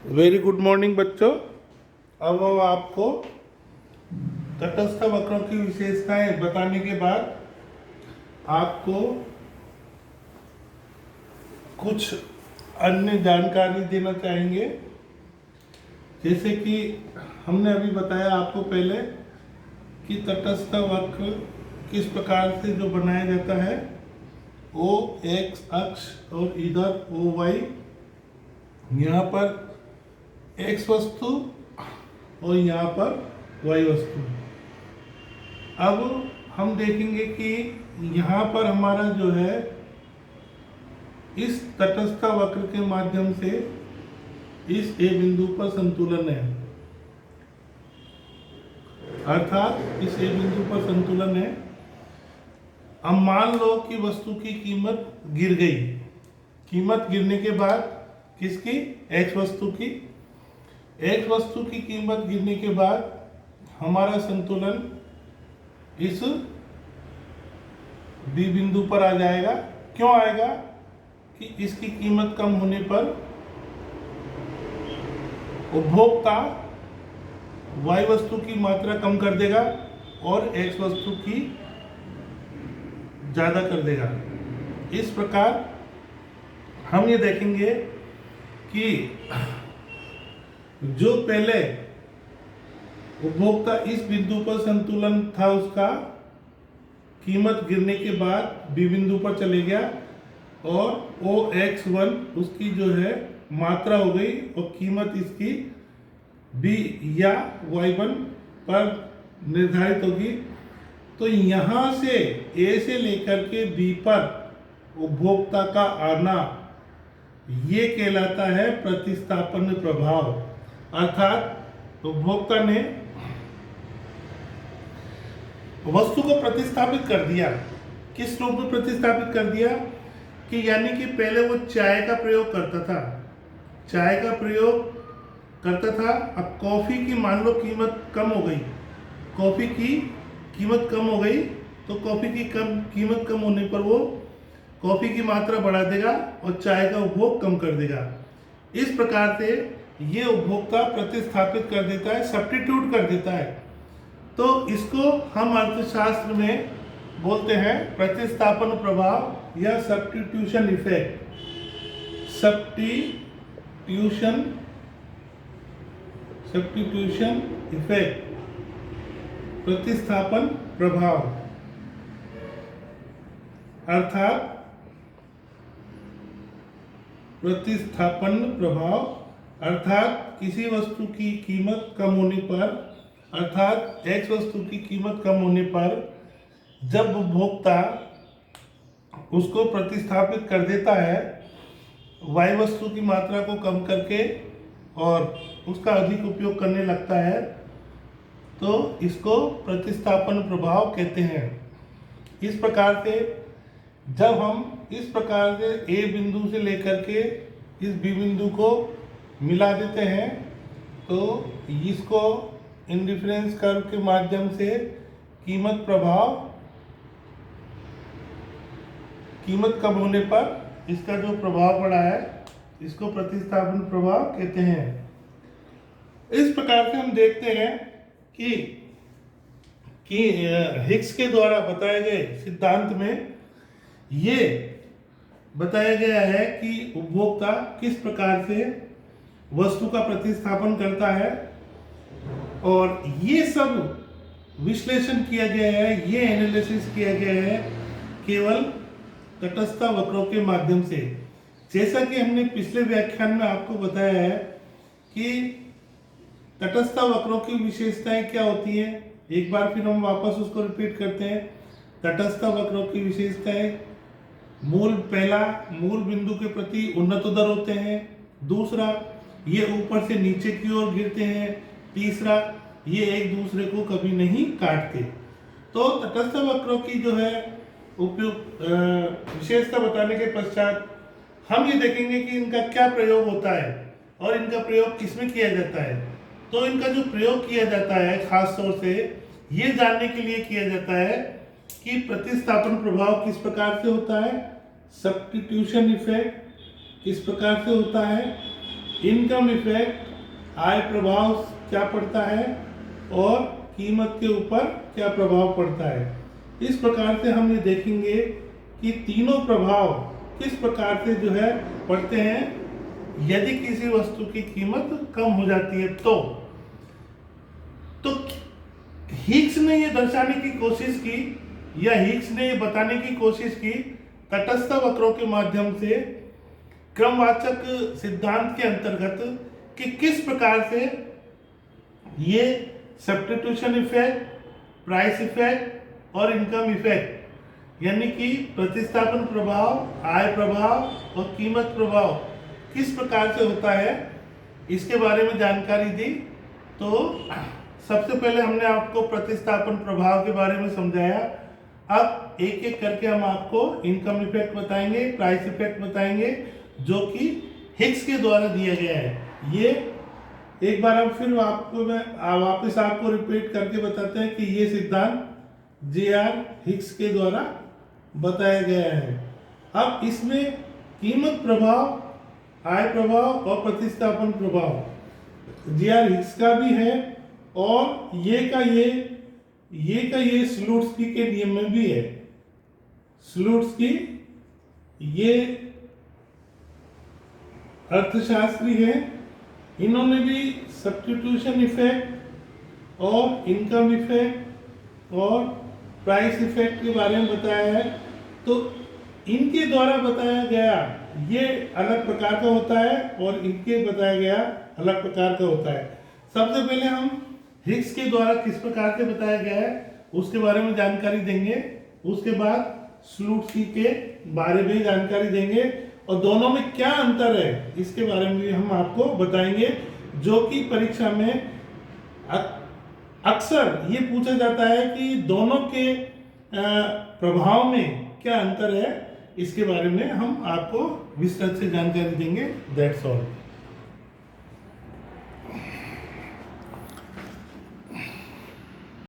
Very good morning बच्चों। अब हम आपको तटस्थ वक्रों की विशेषताएं बताने के बाद आपको कुछ अन्य जानकारी देना चाहेंगे। जैसे कि हमने अभी बताया आपको पहले कि तटस्थ वक्र किस प्रकार से जो बनाया जाता है, ओ एक्स अक्ष और इधर ओ वाई, यहाँ पर एक्स वस्तु और यहाँ पर वाई वस्तु। अब हम देखेंगे कि यहाँ पर हमारा जो है इस तटस्थ वक्र के माध्यम से इस ए बिंदु पर संतुलन है, अर्थात इस ए बिंदु पर संतुलन है। अब मान लो कि वस्तु की कीमत गिर गई। कीमत गिरने के बाद किसकी? एक्स वस्तु की। एक्स वस्तु की कीमत गिरने के बाद हमारा संतुलन इस बी बिंदु पर आ जाएगा। क्यों आएगा? कि इसकी कीमत कम होने पर उपभोक्ता वाई वस्तु की मात्रा कम कर देगा और एक्स वस्तु की ज्यादा कर देगा। इस प्रकार हम ये देखेंगे कि जो पहले उपभोक्ता इस बिंदु पर संतुलन था, उसका कीमत गिरने के बाद बी बिंदु पर चले गया और OX1 उसकी जो है मात्रा हो गई और कीमत इसकी बी या Y1 पर निर्धारित होगी। तो यहाँ से ए से लेकर के बी पर उपभोक्ता का आना, ये कहलाता है प्रतिस्थापन प्रभाव। अर्थात उपभोक्ता ने वस्तु को प्रतिस्थापित कर दिया। किस रूप में प्रतिस्थापित कर दिया? कि यानी कि पहले वो चाय का प्रयोग करता था, अब कॉफी की मान लो कीमत कम हो गई, कॉफी की कीमत कम हो गई, तो कॉफी की कीमत कम होने पर वो कॉफी की मात्रा बढ़ा देगा और चाय का उपभोग कम कर देगा। इस प्रकार से ये उपभोक्ता प्रतिस्थापित कर देता है, सब्स्टिट्यूट कर देता है। तो इसको हम अर्थशास्त्र में बोलते हैं प्रतिस्थापन प्रभाव या सब्स्टिट्यूशन इफेक्ट। सब्स्टिट्यूशन इफेक्ट, प्रतिस्थापन प्रभाव। अर्थात प्रतिस्थापन प्रभाव अर्थात किसी वस्तु की कीमत कम होने पर, अर्थात एक्स वस्तु की कीमत कम होने पर जब उपभोक्ता उसको प्रतिस्थापित कर देता है वाई वस्तु की मात्रा को कम करके और उसका अधिक उपयोग करने लगता है, तो इसको प्रतिस्थापन प्रभाव कहते हैं। इस प्रकार से जब हम इस प्रकार से ए बिंदु से लेकर के इस बी बिंदु को मिला देते हैं, तो इसको इंडिफरेंस कर्व के माध्यम से कीमत कम होने पर इसका जो प्रभाव पड़ा है, इसको प्रतिस्थापन प्रभाव कहते हैं। इस प्रकार से हम देखते हैं कि हिग्स के द्वारा बताए गए सिद्धांत में ये बताया गया है कि उपभोक्ता किस प्रकार से वस्तु का प्रतिस्थापन करता है, और ये सब विश्लेषण किया गया है, ये एनालिसिस किया गया है केवल तटस्थ वक्रों के माध्यम से। जैसा कि हमने पिछले व्याख्यान में आपको बताया है कि तटस्थ वक्रों की विशेषताएं क्या होती हैं, एक बार फिर हम वापस उसको रिपीट करते हैं। तटस्थ वक्रों की विशेषताएं, पहला मूल बिंदु के प्रति उन्नत उदर होते हैं। दूसरा, ये ऊपर से नीचे की ओर गिरते हैं। तीसरा, ये एक दूसरे को कभी नहीं काटते। तो तटस्थ वक्रों की जो है उपयुक्त विशेषता बताने के पश्चात हम ये देखेंगे कि इनका क्या प्रयोग होता है और इनका प्रयोग किसमें किया जाता है। तो इनका जो प्रयोग किया जाता है खास तौर से ये जानने के लिए किया जाता है कि प्रतिस्थापन प्रभाव किस प्रकार से होता है, सब्स्टिट्यूशन इफेक्ट किस प्रकार से होता है, इनकम इफेक्ट आय प्रभाव क्या पड़ता है और कीमत के ऊपर क्या प्रभाव पड़ता है। इस प्रकार से हम ये देखेंगे कि तीनों प्रभाव किस प्रकार से जो है पड़ते हैं यदि किसी वस्तु की कीमत कम हो जाती है। तो हिग्स ने ये दर्शाने की कोशिश की या हिग्स ने ये बताने की कोशिश की तटस्थ वक्रों के माध्यम से क्रमवाचक सिद्धांत के अंतर्गत कि किस प्रकार से ये सब्स्टिट्यूशन इफेक्ट, प्राइस इफेक्ट और इनकम इफेक्ट यानी कि प्रतिस्थापन प्रभाव, आय प्रभाव और कीमत प्रभाव किस प्रकार से होता है इसके बारे में जानकारी दी। तो सबसे पहले हमने आपको प्रतिस्थापन प्रभाव के बारे में समझाया। अब एक एक करके हम आपको इनकम इफेक्ट बताएंगे, प्राइस इफेक्ट बताएंगे जो कि हिग्स के द्वारा दिया गया है। ये एक बार अब फिर आपको मैं वापस आपको रिपीट करके बताते हैं कि ये सिद्धांत जे.आर. हिग्स के द्वारा बताया गया है। अब इसमें कीमत प्रभाव, आय प्रभाव और प्रतिस्थापन प्रभाव जे.आर. हिग्स का भी है और ये का ये स्लूट्स्की के नियम में भी है। स्लूट्स्की ये अर्थशास्त्री है, इन्होंने भी सब्स्टिट्यूशन इफेक्ट और इनकम इफेक्ट और प्राइस इफेक्ट के बारे में बताया है। तो इनके द्वारा बताया गया ये अलग प्रकार का होता है और इनके बताया गया अलग प्रकार का होता है। सबसे पहले हम हिग्स के द्वारा किस प्रकार से बताया गया है उसके बारे में जानकारी देंगे, उसके बाद स्लूट्स्की के बारे में जानकारी देंगे और दोनों में क्या अंतर है इसके बारे में भी हम आपको बताएंगे, जो कि परीक्षा में अक्सर ये पूछा जाता है कि दोनों के प्रभाव में क्या अंतर है। इसके बारे में हम आपको विस्तृत से जानकारी देंगे। That's all.